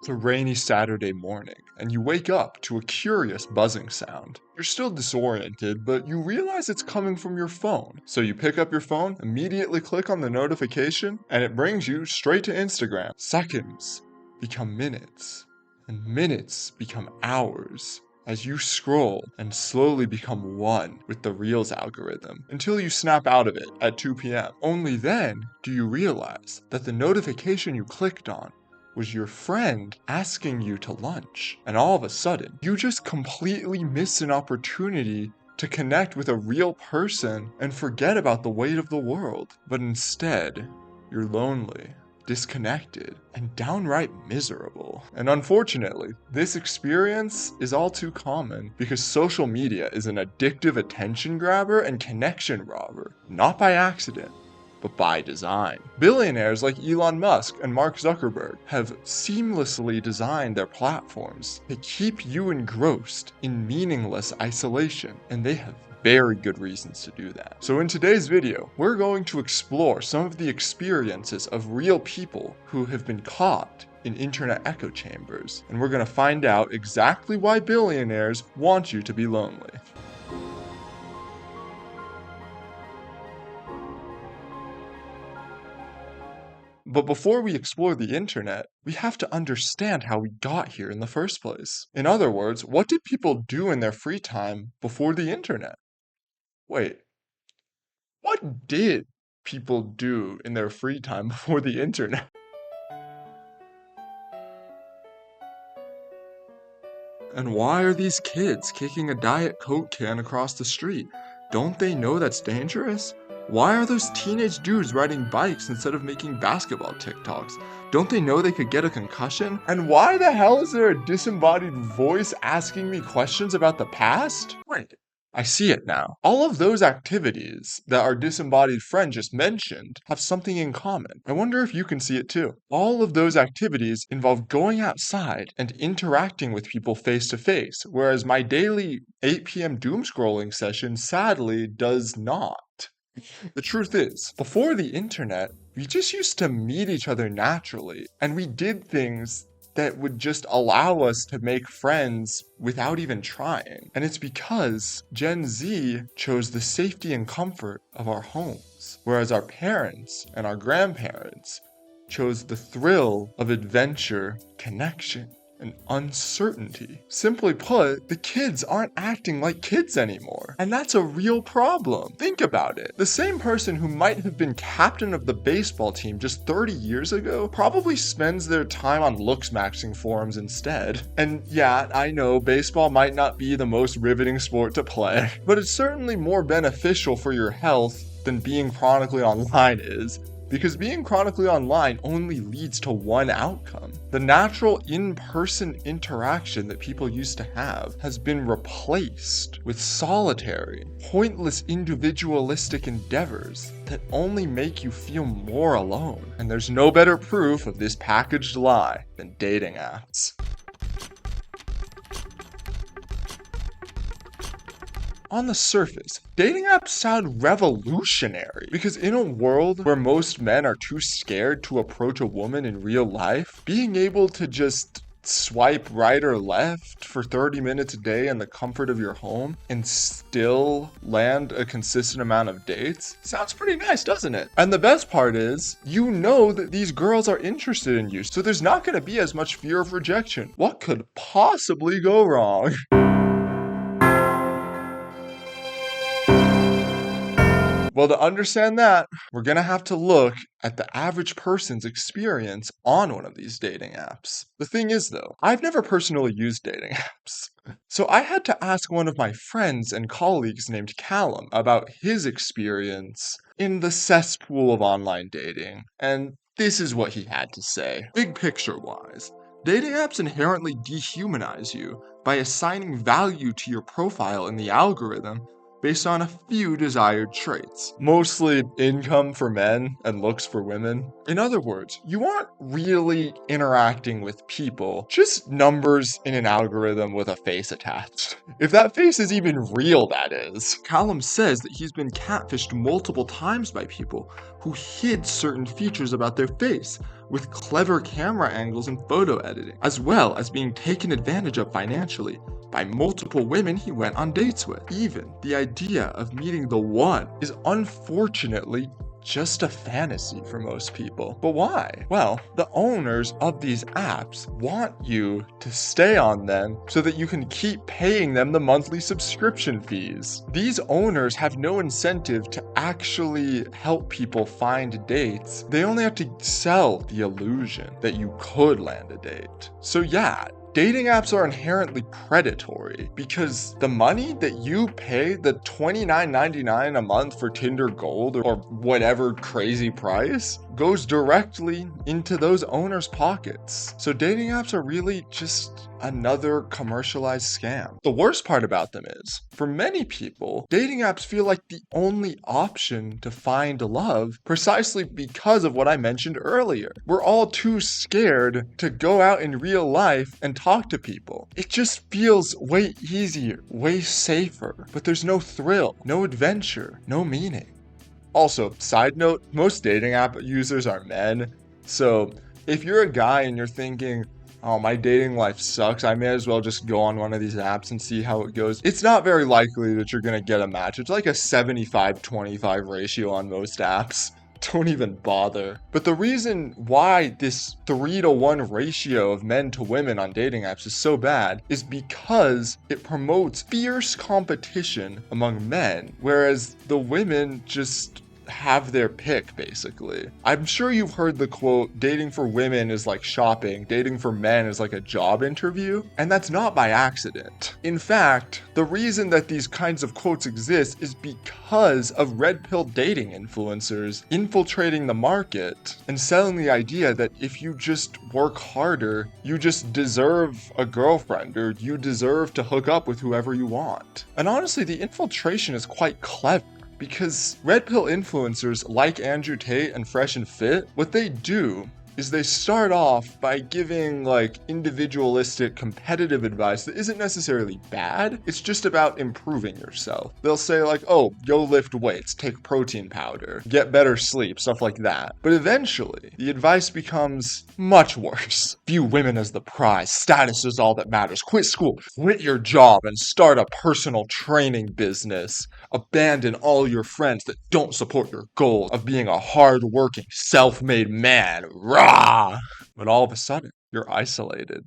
It's a rainy Saturday morning, and you wake up to a curious buzzing sound. You're still disoriented, but you realize it's coming from your phone. So you pick up your phone, immediately click on the notification, and it brings you straight to Instagram. Seconds become minutes, and minutes become hours, as you scroll and slowly become one with the Reels algorithm until you snap out of it at 2 p.m. Only then do you realize that the notification you clicked on was your friend asking you to lunch. And all of a sudden, you just completely miss an opportunity to connect with a real person and forget about the weight of the world. But instead, you're lonely, disconnected, and downright miserable. And unfortunately, this experience is all too common because social media is an addictive attention grabber and connection robber, not by accident, but by design. Billionaires like Elon Musk and Mark Zuckerberg have seamlessly designed their platforms to keep you engrossed in meaningless isolation, and they have very good reasons to do that. So in today's video, we're going to explore some of the experiences of real people who have been caught in internet echo chambers, and we're going to find out exactly why billionaires want you to be lonely. But before we explore the internet, we have to understand how we got here in the first place. In other words, what did people do in their free time before the internet? Wait, what did people do in their free time before the internet? And why are these kids kicking a Diet Coke can across the street? Don't they know that's dangerous? Why are those teenage dudes riding bikes instead of making basketball TikToks? Don't they know they could get a concussion? And why the hell is there a disembodied voice asking me questions about the past? Wait, I see it now. All of those activities that our disembodied friend just mentioned have something in common. I wonder if you can see it too. All of those activities involve going outside and interacting with people face to face, whereas my daily 8 p.m. doom scrolling session sadly does not. The truth is, before the internet, we just used to meet each other naturally, and we did things that would just allow us to make friends without even trying. And it's because Gen Z chose the safety and comfort of our homes, whereas our parents and our grandparents chose the thrill of adventure, connection, and uncertainty. Simply put, the kids aren't acting like kids anymore. And that's a real problem. Think about it. The same person who might have been captain of the baseball team just 30 years ago probably spends their time on looks maxing forums instead. And yeah, I know baseball might not be the most riveting sport to play, but it's certainly more beneficial for your health than being chronically online is. Because being chronically online only leads to one outcome. The natural in-person interaction that people used to have has been replaced with solitary, pointless individualistic endeavors that only make you feel more alone. And there's no better proof of this packaged lie than dating apps. On the surface, dating apps sound revolutionary because in a world where most men are too scared to approach a woman in real life, being able to just swipe right or left for 30 minutes a day in the comfort of your home and still land a consistent amount of dates sounds pretty nice, doesn't it? And the best part is, you know that these girls are interested in you, so there's not going to be as much fear of rejection. What could possibly go wrong? Well, to understand that, we're going to have to look at the average person's experience on one of these dating apps. The thing is, though, I've never personally used dating apps. So I had to ask one of my friends and colleagues named Callum about his experience in the cesspool of online dating. And this is what he had to say. Big picture wise, dating apps inherently dehumanize you by assigning value to your profile in the algorithm based on a few desired traits, mostly income for men and looks for women. In other words, you aren't really interacting with people, just numbers in an algorithm with a face attached. If that face is even real, that is. Callum says that he's been catfished multiple times by people who hid certain features about their face with clever camera angles and photo editing, as well as being taken advantage of financially by multiple women he went on dates with. Even the idea of meeting the one is unfortunately just a fantasy for most people. But why? Well, the owners of these apps want you to stay on them so that you can keep paying them the monthly subscription fees. These owners have no incentive to actually help people find dates. They only have to sell the illusion that you could land a date. So yeah, dating apps are inherently predatory because the money that you pay, the $29.99 a month for Tinder Gold or whatever crazy price, goes directly into those owners' pockets. So dating apps are really just another commercialized scam. The worst part about them is, for many people, dating apps feel like the only option to find love precisely because of what I mentioned earlier. We're all too scared to go out in real life and talk to people. It just feels way easier, way safer, but there's no thrill, no adventure, no meaning. Also, side note, most dating app users are men, so if you're a guy and you're thinking, oh, my dating life sucks, I may as well just go on one of these apps and see how it goes, it's not very likely that you're gonna get a match. It's like a 75-25 ratio on most apps. Don't even bother. But the reason why this 3-to-1 ratio of men to women on dating apps is so bad is because it promotes fierce competition among men, whereas the women just have their pick, basically. I'm sure you've heard the quote, dating for women is like shopping, dating for men is like a job interview, and that's not by accident. In fact, the reason that these kinds of quotes exist is because of red pill dating influencers infiltrating the market and selling the idea that if you just work harder, you just deserve a girlfriend or you deserve to hook up with whoever you want. And honestly, the infiltration is quite clever. Because red pill influencers like Andrew Tate and Fresh and Fit, what they do is they start off by giving like individualistic competitive advice that isn't necessarily bad. It's just about improving yourself. They'll say like, oh, go lift weights, take protein powder, get better sleep, stuff like that. But eventually, the advice becomes much worse. View women as the prize. Status is all that matters. Quit school, quit your job, and start a personal training business. Abandon all your friends that don't support your goals of being a hard-working, self-made man. Rah! But all of a sudden, you're isolated.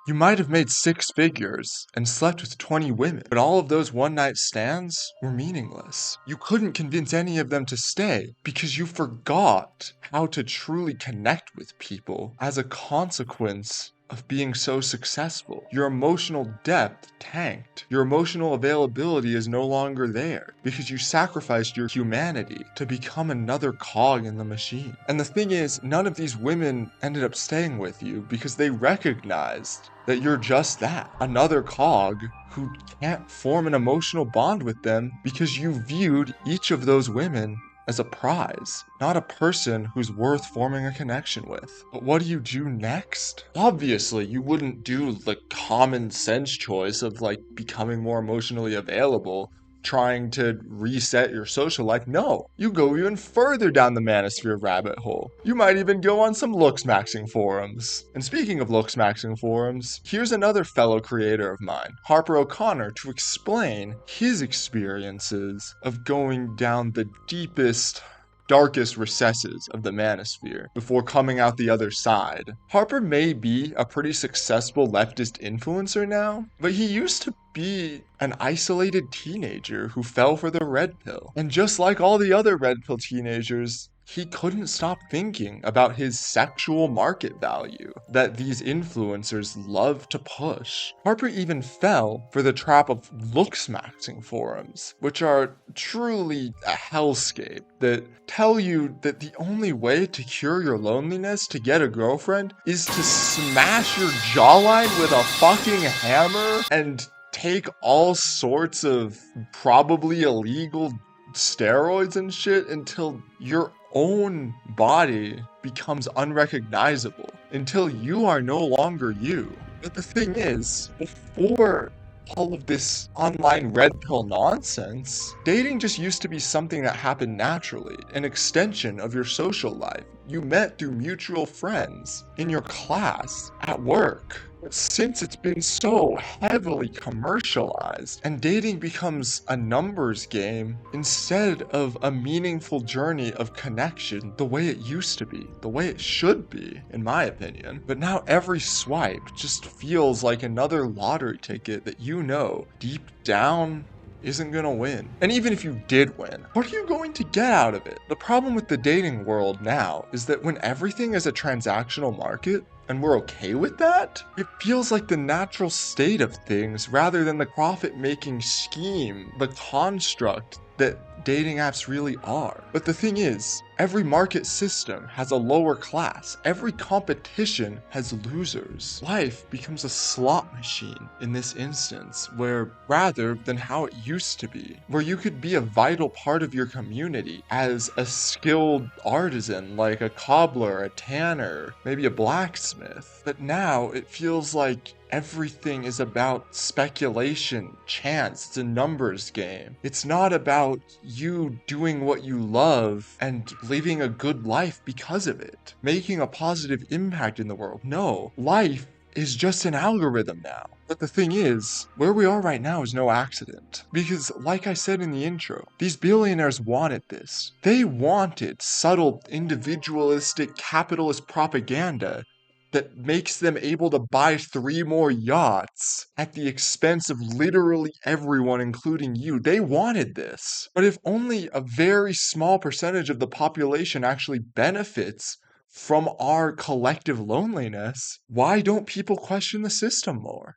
You might have made 6 figures and slept with 20 women, but all of those one-night stands were meaningless. You couldn't convince any of them to stay because you forgot how to truly connect with people as a consequence of being so successful. Your emotional depth tanked. Your emotional availability is no longer there because you sacrificed your humanity to become another cog in the machine. And the thing is, none of these women ended up staying with you because they recognized that you're just that, another cog who can't form an emotional bond with them because you viewed each of those women as a prize, not a person who's worth forming a connection with. But what do you do next? Obviously, you wouldn't do the common sense choice of like becoming more emotionally available, trying to reset your social life. No, you go even further down the manosphere rabbit hole. You might even go on some looks-maxing forums. And speaking of looks-maxing forums, here's another fellow creator of mine, Harper O'Connor, to explain his experiences of going down the deepest, darkest recesses of the manosphere before coming out the other side. Harper may be a pretty successful leftist influencer now, but he used to be an isolated teenager who fell for the red pill. And just like all the other red pill teenagers, he couldn't stop thinking about his sexual market value that these influencers love to push. Harper even fell for the trap of looks-maxing forums, which are truly a hellscape that tell you that the only way to cure your loneliness to get a girlfriend is to smash your jawline with a fucking hammer and take all sorts of probably illegal steroids and shit until your own body becomes unrecognizable, until you are no longer you. But the thing is, before all of this online red pill nonsense, dating just used to be something that happened naturally, an extension of your social life. You met through mutual friends, in your class, at work. But since it's been so heavily commercialized and dating becomes a numbers game instead of a meaningful journey of connection the way it used to be, the way it should be, in my opinion. But now every swipe just feels like another lottery ticket that you know deep down isn't gonna win. And even if you did win, what are you going to get out of it? The problem with the dating world now is that when everything is a transactional market, and we're okay with that, it feels like the natural state of things rather than the profit-making scheme, the construct that dating apps really are. But the thing is, every market system has a lower class. Every competition has losers. Life becomes a slot machine in this instance, where rather than how it used to be, where you could be a vital part of your community as a skilled artisan like a cobbler, a tanner, maybe a blacksmith. But now it feels like everything is about speculation, chance, it's a numbers game. It's not about you doing what you love and living a good life because of it, making a positive impact in the world. No, life is just an algorithm now. But the thing is, where we are right now is no accident. Because, like I said in the intro, these billionaires wanted this. They wanted subtle, individualistic, capitalist propaganda that makes them able to buy 3 more yachts at the expense of literally everyone, including you. They wanted this. But if only a very small percentage of the population actually benefits from our collective loneliness, why don't people question the system more?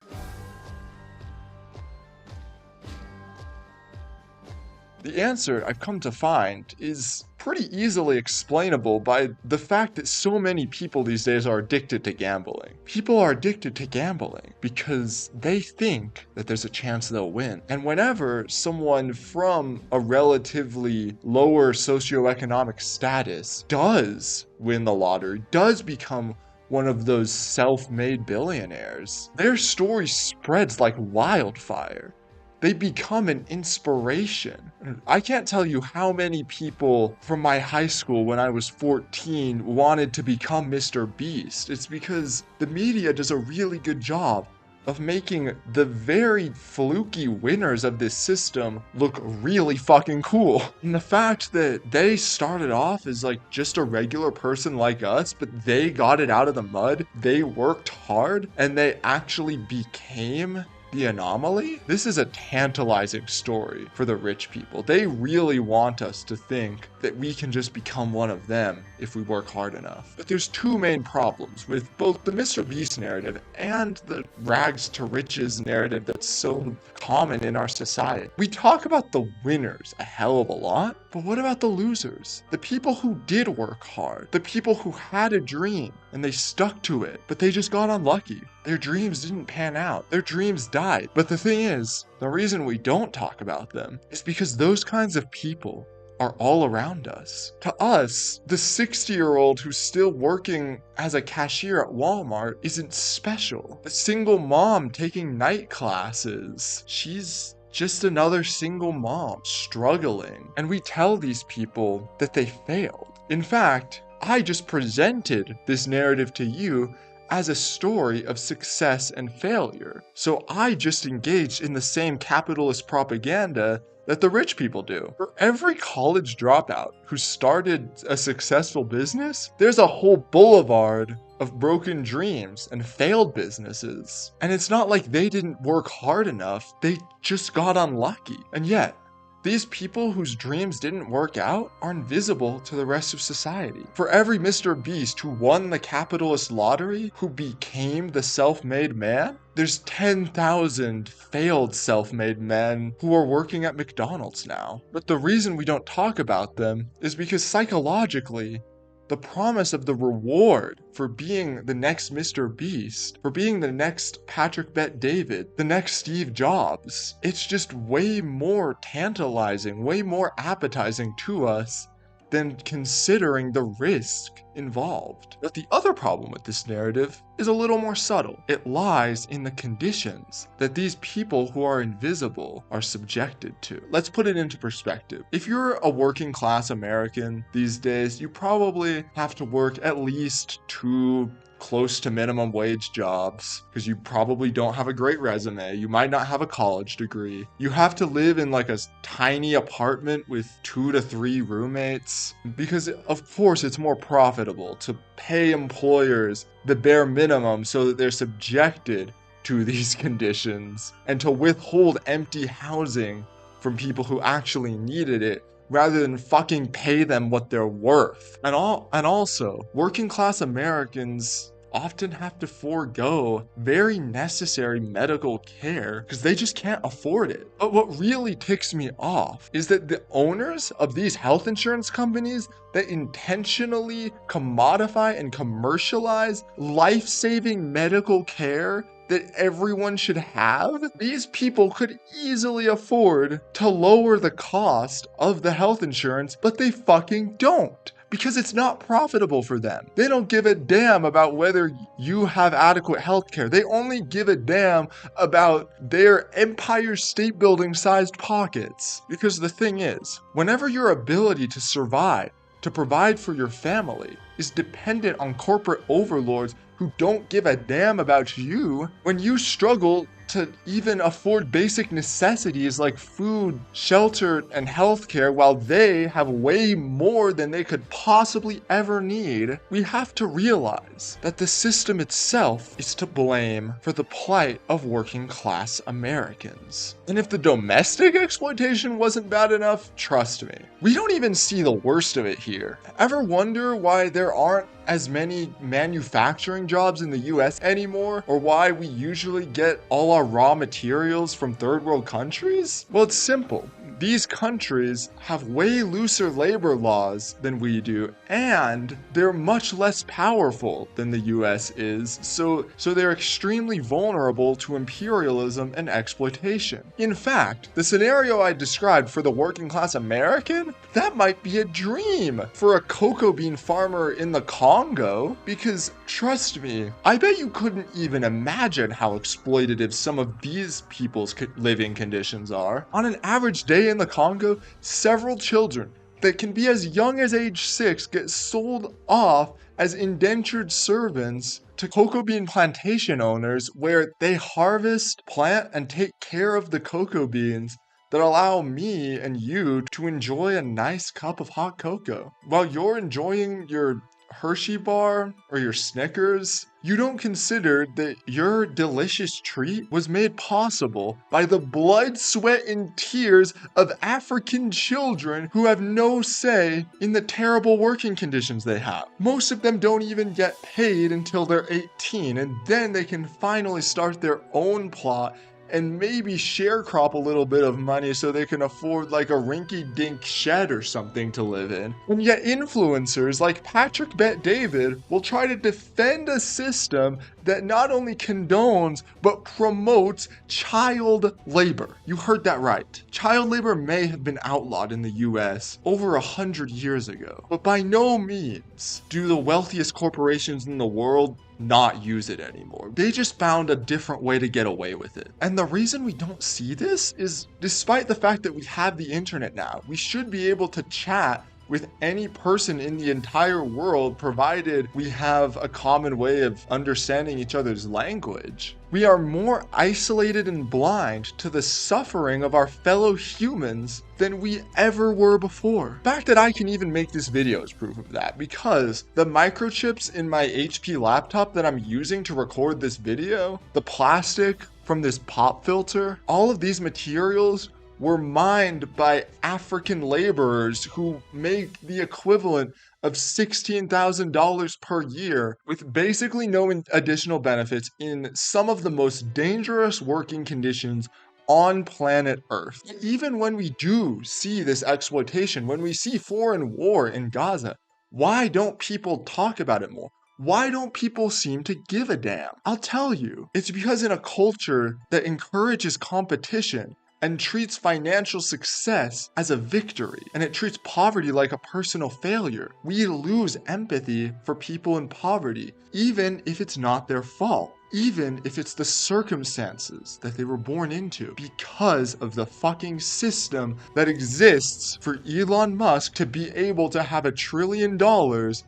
The answer I've come to find is pretty easily explainable by the fact that so many people these days are addicted to gambling. People are addicted to gambling because they think that there's a chance they'll win. And whenever someone from a relatively lower socioeconomic status does win the lottery, does become one of those self-made billionaires, their story spreads like wildfire. They become an inspiration. I can't tell you how many people from my high school when I was 14 wanted to become Mr. Beast. It's because the media does a really good job of making the very fluky winners of this system look really fucking cool. And the fact that they started off as like just a regular person like us, but they got it out of the mud, they worked hard, and they actually became the anomaly? This is a tantalizing story for the rich people. They really want us to think that we can just become one of them if we work hard enough. But there's 2 main problems with both the Mr. Beast narrative and the rags to riches narrative that's so common in our society. We talk about the winners a hell of a lot, but what about the losers? The people who did work hard, the people who had a dream and they stuck to it, but they just got unlucky. Their dreams didn't pan out. Their dreams died. But the thing is, the reason we don't talk about them is because those kinds of people are all around us. To us, the 60-year-old who's still working as a cashier at Walmart isn't special. The single mom taking night classes, she's just another single mom struggling. And we tell these people that they failed. In fact, I just presented this narrative to you as a story of success and failure. So I just engaged in the same capitalist propaganda that the rich people do. For every college dropout who started a successful business, there's a whole boulevard of broken dreams and failed businesses. And it's not like they didn't work hard enough, they just got unlucky. And yet, these people whose dreams didn't work out are invisible to the rest of society. For every Mr. Beast who won the capitalist lottery, who became the self-made man, there's 10,000 failed self-made men who are working at McDonald's now. But the reason we don't talk about them is because psychologically, the promise of the reward for being the next Mr. Beast, for being the next Patrick Bet David, the next Steve Jobs, it's just way more tantalizing, way more appetizing to us than considering the risk involved. But the other problem with this narrative is a little more subtle. It lies in the conditions that these people who are invisible are subjected to. Let's put it into perspective. If you're a working class American these days, you probably have to work at least 2 close to minimum wage jobs because you probably don't have a great resume. You might not have a college degree. You have to live in like a tiny apartment with 2 to 3 roommates because of course it's more profitable to pay employers the bare minimum so that they're subjected to these conditions and to withhold empty housing from people who actually needed it rather than fucking pay them what they're worth. And also, working class Americans often have to forego very necessary medical care because they just can't afford it. But what really ticks me off is that the owners of these health insurance companies that intentionally commodify and commercialize life-saving medical care that everyone should have, these people could easily afford to lower the cost of the health insurance, but they fucking don't. Because it's not profitable for them. They don't give a damn about whether you have adequate health care. They only give a damn about their Empire State Building sized pockets. Because the thing is, whenever your ability to survive, to provide for your family, is dependent on corporate overlords who don't give a damn about you, when you struggle to even afford basic necessities like food, shelter, and healthcare while they have way more than they could possibly ever need, we have to realize that the system itself is to blame for the plight of working class Americans. And if the domestic exploitation wasn't bad enough, trust me, we don't even see the worst of it here. Ever wonder why there aren't as many manufacturing jobs in the US anymore, or why we usually get all our raw materials from third world countries? Well, it's simple. These countries have way looser labor laws than we do, and they're much less powerful than the US is, so they're extremely vulnerable to imperialism and exploitation. In fact, the scenario I described for the working class American, that might be a dream for a cocoa bean farmer in the Congo, because trust me, I bet you couldn't even imagine how exploitative some of these people's living conditions are. On an average day in the Congo, several children that can be as young as age 6 get sold off as indentured servants to cocoa bean plantation owners where they harvest, plant, and take care of the cocoa beans that allow me and you to enjoy a nice cup of hot cocoa. While you're enjoying your Hershey bar or your Snickers, you don't consider that your delicious treat was made possible by the blood, sweat, and tears of African children who have no say in the terrible working conditions they have. Most of them don't even get paid until they're 18, and then they can finally start their own plot and maybe sharecrop a little bit of money so they can afford like a rinky-dink shed or something to live in. And yet influencers like Patrick Bet David will try to defend a system that not only condones but promotes child labor. You heard that right. Child labor may have been outlawed in the US over 100 years ago, but by no means do the wealthiest corporations in the world not use it anymore. They just found a different way to get away with it. And the reason we don't see this is, despite the fact that we have the internet now, we should be able to chat with any person in the entire world, provided we have a common way of understanding each other's language. We are more isolated and blind to the suffering of our fellow humans than we ever were before. The fact that I can even make this video is proof of that, because the microchips in my HP laptop that I'm using to record this video, the plastic from this pop filter, all of these materials were mined by African laborers who make the equivalent of $16,000 per year with basically no additional benefits in some of the most dangerous working conditions on planet Earth. Even when we do see this exploitation, when we see foreign war in Gaza, Why don't people talk about it more? Why don't people seem to give a damn? I'll tell you. It's because in a culture that encourages competition and treats financial success as a victory, and it treats poverty like a personal failure, we lose empathy for people in poverty, even if it's not their fault. Even if it's the circumstances that they were born into, because of the fucking system that exists for Elon Musk to be able to have $1 trillion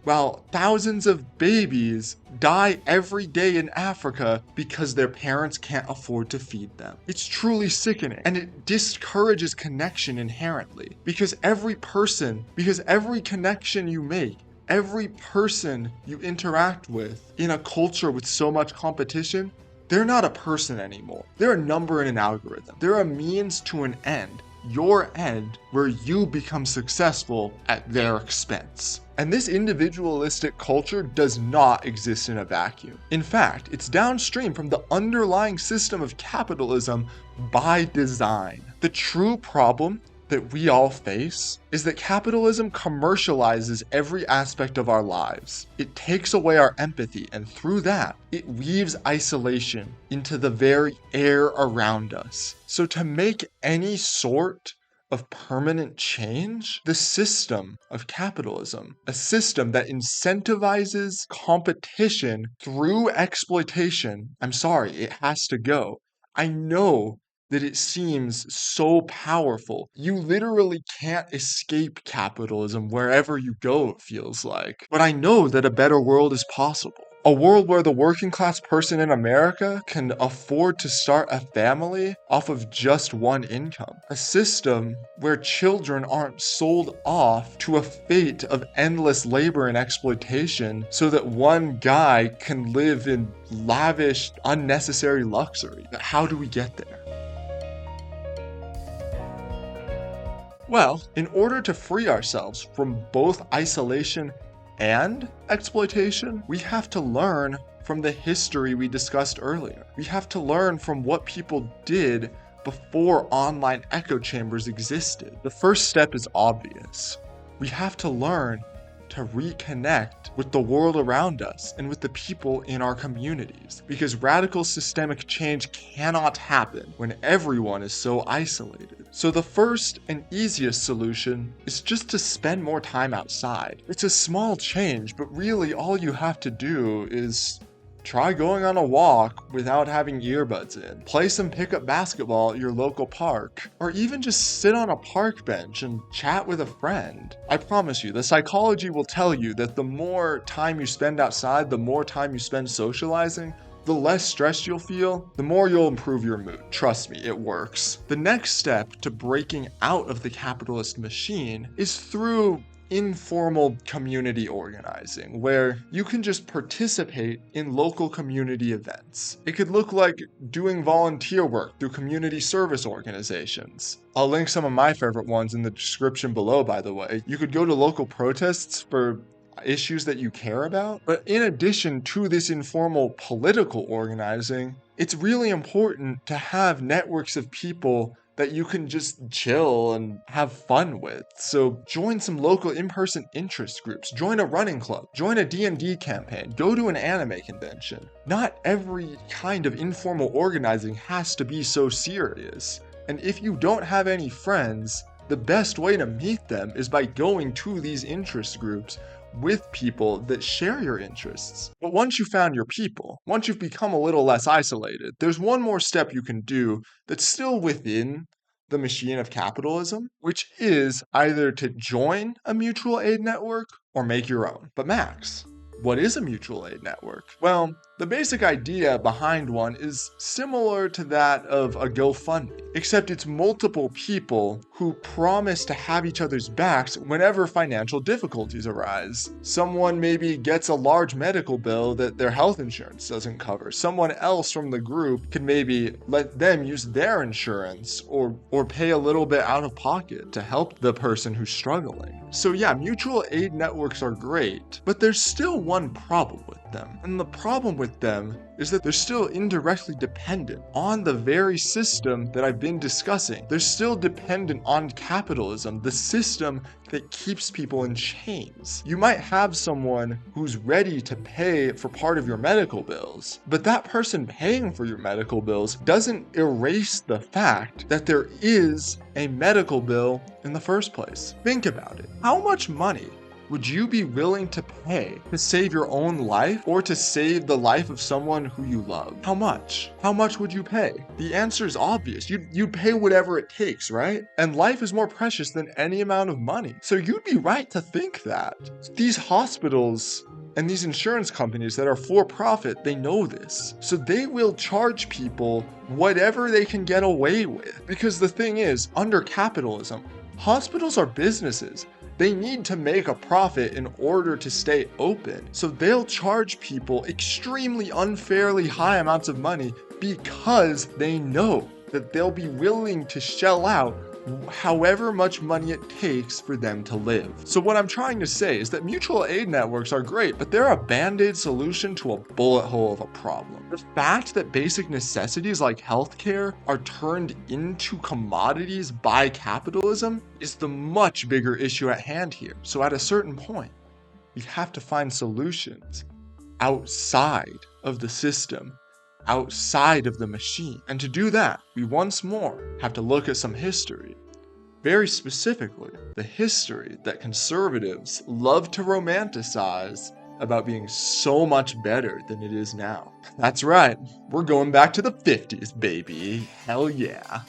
while thousands of babies die every day in Africa because their parents can't afford to feed them. It's truly sickening, and it discourages connection inherently, because every connection you make, every person you interact with in a culture with so much competition, they're not a person anymore. They're a number in an algorithm. They're a means to an end. Your end, where you become successful at their expense. And this individualistic culture does not exist in a vacuum. In fact, it's downstream from the underlying system of capitalism by design. The true problem that we all face is that capitalism commercializes every aspect of our lives. It takes away our empathy, and through that, it weaves isolation into the very air around us. So to make any sort of permanent change, the system of capitalism, a system that incentivizes competition through exploitation, I'm sorry, it has to go. I know that it seems so powerful. You literally can't escape capitalism wherever you go, it feels like. But I know that a better world is possible. A world where the working class person in America can afford to start a family off of just one income. A system where children aren't sold off to a fate of endless labor and exploitation so that one guy can live in lavish, unnecessary luxury. How do we get there? Well, in order to free ourselves from both isolation and exploitation, we have to learn from the history we discussed earlier. We have to learn from what people did before online echo chambers existed. The first step is obvious. We have to learn to reconnect with the world around us and with the people in our communities, because radical systemic change cannot happen when everyone is so isolated. So the first and easiest solution is just to spend more time outside. It's a small change, but really all you have to do is try going on a walk without having earbuds in. Play some pickup basketball at your local park, or even just sit on a park bench and chat with a friend. I promise you, the psychology will tell you that the more time you spend outside, the more time you spend socializing, the less stressed you'll feel, the more you'll improve your mood. Trust me, it works. The next step to breaking out of the capitalist machine is through informal community organizing, where you can just participate in local community events. It could look like doing volunteer work through community service organizations. I'll link some of my favorite ones in the description below, by the way. You could go to local protests for issues that you care about. But in addition to this informal political organizing, it's really important to have networks of people that you can just chill and have fun with. So join some local in-person interest groups, join a running club, join a D&D campaign, go to an anime convention. Not every kind of informal organizing has to be so serious. And if you don't have any friends, the best way to meet them is by going to these interest groups with people that share your interests. But once you've found your people, once you've become a little less isolated, there's one more step you can do that's still within the machine of capitalism, which is either to join a mutual aid network or make your own. But Max, what is a mutual aid network? Well, the basic idea behind one is similar to that of a GoFundMe, except it's multiple people who promise to have each other's backs whenever financial difficulties arise. Someone maybe gets a large medical bill that their health insurance doesn't cover. Someone else from the group can maybe let them use their insurance or pay a little bit out of pocket to help the person who's struggling. So yeah, mutual aid networks are great, but there's still one problem with them. support them. And the problem with them is that they're still indirectly dependent on the very system that I've been discussing. They're still dependent on capitalism, the system that keeps people in chains. You might have someone who's ready to pay for part of your medical bills, but that person paying for your medical bills doesn't erase the fact that there is a medical bill in the first place. Think about it. How much money would you be willing to pay to save your own life or to save the life of someone who you love? How much? How much would you pay? The answer is obvious. You'd pay whatever it takes, right? And life is more precious than any amount of money. So you'd be right to think that. These hospitals and these insurance companies that are for profit, they know this. So they will charge people whatever they can get away with. Because the thing is, under capitalism, hospitals are businesses. They need to make a profit in order to stay open. So they'll charge people extremely unfairly high amounts of money because they know that they'll be willing to shell out however much money it takes for them to live. So what I'm trying to say is that mutual aid networks are great, but they're a band-aid solution to a bullet hole of a problem. The fact that basic necessities like healthcare are turned into commodities by capitalism is the much bigger issue at hand here. So at a certain point, we have to find solutions outside of the system, outside of the machine. And to do that, we once more have to look at some history. Very specifically, the history that conservatives love to romanticize about being so much better than it is now. That's right, we're going back to the 50s, baby. Hell yeah.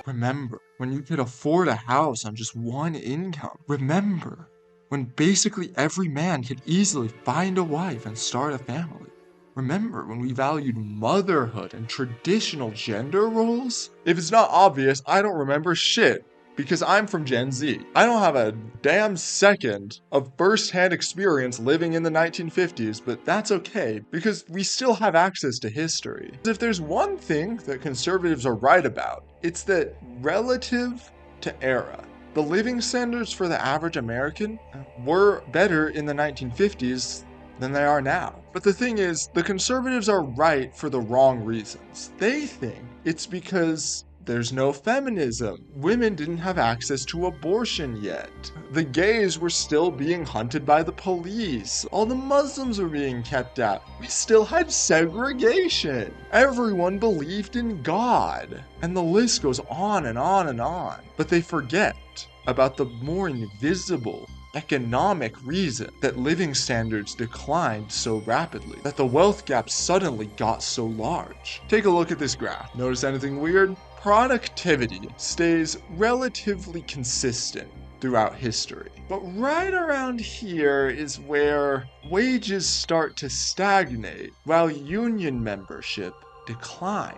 Remember when you could afford a house on just one income. Remember when basically every man could easily find a wife and start a family. Remember when we valued motherhood and traditional gender roles? If it's not obvious, I don't remember shit, because I'm from Gen Z. I don't have a damn second of first-hand experience living in the 1950s, but that's okay, because we still have access to history. If there's one thing that conservatives are right about, it's that relative to era, the living standards for the average American were better in the 1950s than they are now. But the thing is, the conservatives are right for the wrong reasons. They think it's because there's no feminism. Women didn't have access to abortion yet. The gays were still being hunted by the police. All the Muslims were being kept out. We still had segregation. Everyone believed in God. And the list goes on and on and on. But they forget about the more invisible economic reason that living standards declined so rapidly, that the wealth gap suddenly got so large. Take a look at this graph. Notice anything weird? Productivity stays relatively consistent throughout history. But right around here is where wages start to stagnate while union membership declines.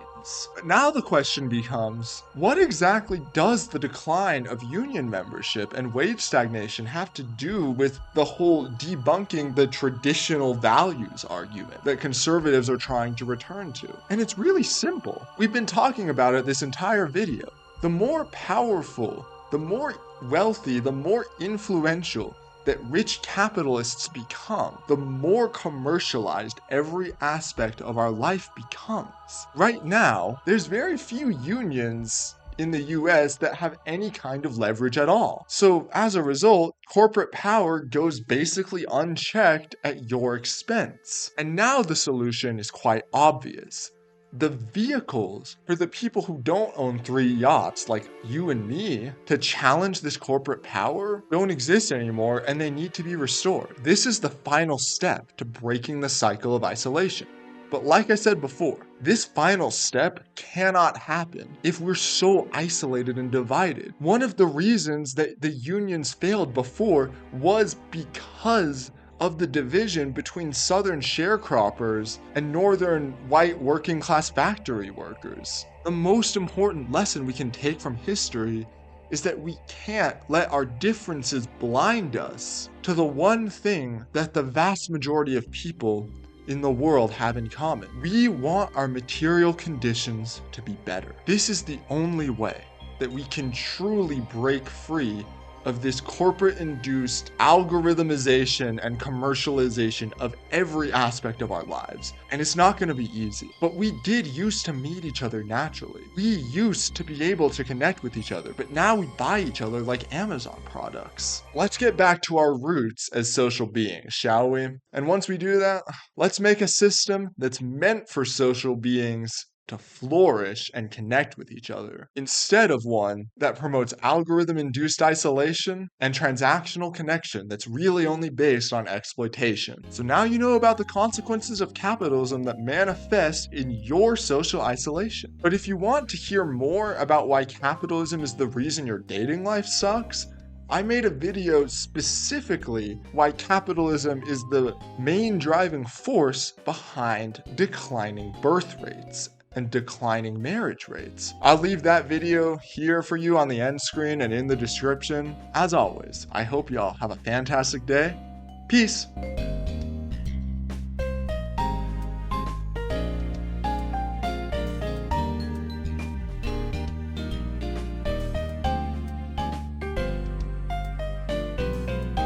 Now the question becomes, what exactly does the decline of union membership and wage stagnation have to do with the whole debunking the traditional values argument that conservatives are trying to return to? And it's really simple. We've been talking about it this entire video. The more powerful, the more wealthy, the more influential that rich capitalists become, the more commercialized every aspect of our life becomes. Right now, there's very few unions in the US that have any kind of leverage at all. So as a result, corporate power goes basically unchecked at your expense. And now the solution is quite obvious. The vehicles for the people who don't own 3 yachts like you and me to challenge this corporate power don't exist anymore, and they need to be restored. This is the final step to breaking the cycle of isolation. But like I said before, this final step cannot happen if we're so isolated and divided. One of the reasons that the unions failed before was because of the division between southern sharecroppers and northern white working class factory workers. The most important lesson we can take from history is that we can't let our differences blind us to the one thing that the vast majority of people in the world have in common. We want our material conditions to be better. This is the only way that we can truly break free of this corporate-induced algorithmization and commercialization of every aspect of our lives. And it's not going to be easy. But we did used to meet each other naturally. We used to be able to connect with each other, but now we buy each other like Amazon products. Let's get back to our roots as social beings, shall we? And once we do that, let's make a system that's meant for social beings to flourish and connect with each other, instead of one that promotes algorithm-induced isolation and transactional connection that's really only based on exploitation. So now you know about the consequences of capitalism that manifest in your social isolation. But if you want to hear more about why capitalism is the reason your dating life sucks, I made a video specifically why capitalism is the main driving force behind declining birth rates and declining marriage rates. I'll leave that video here for you on the end screen and in the description. As always, I hope y'all have a fantastic day. Peace.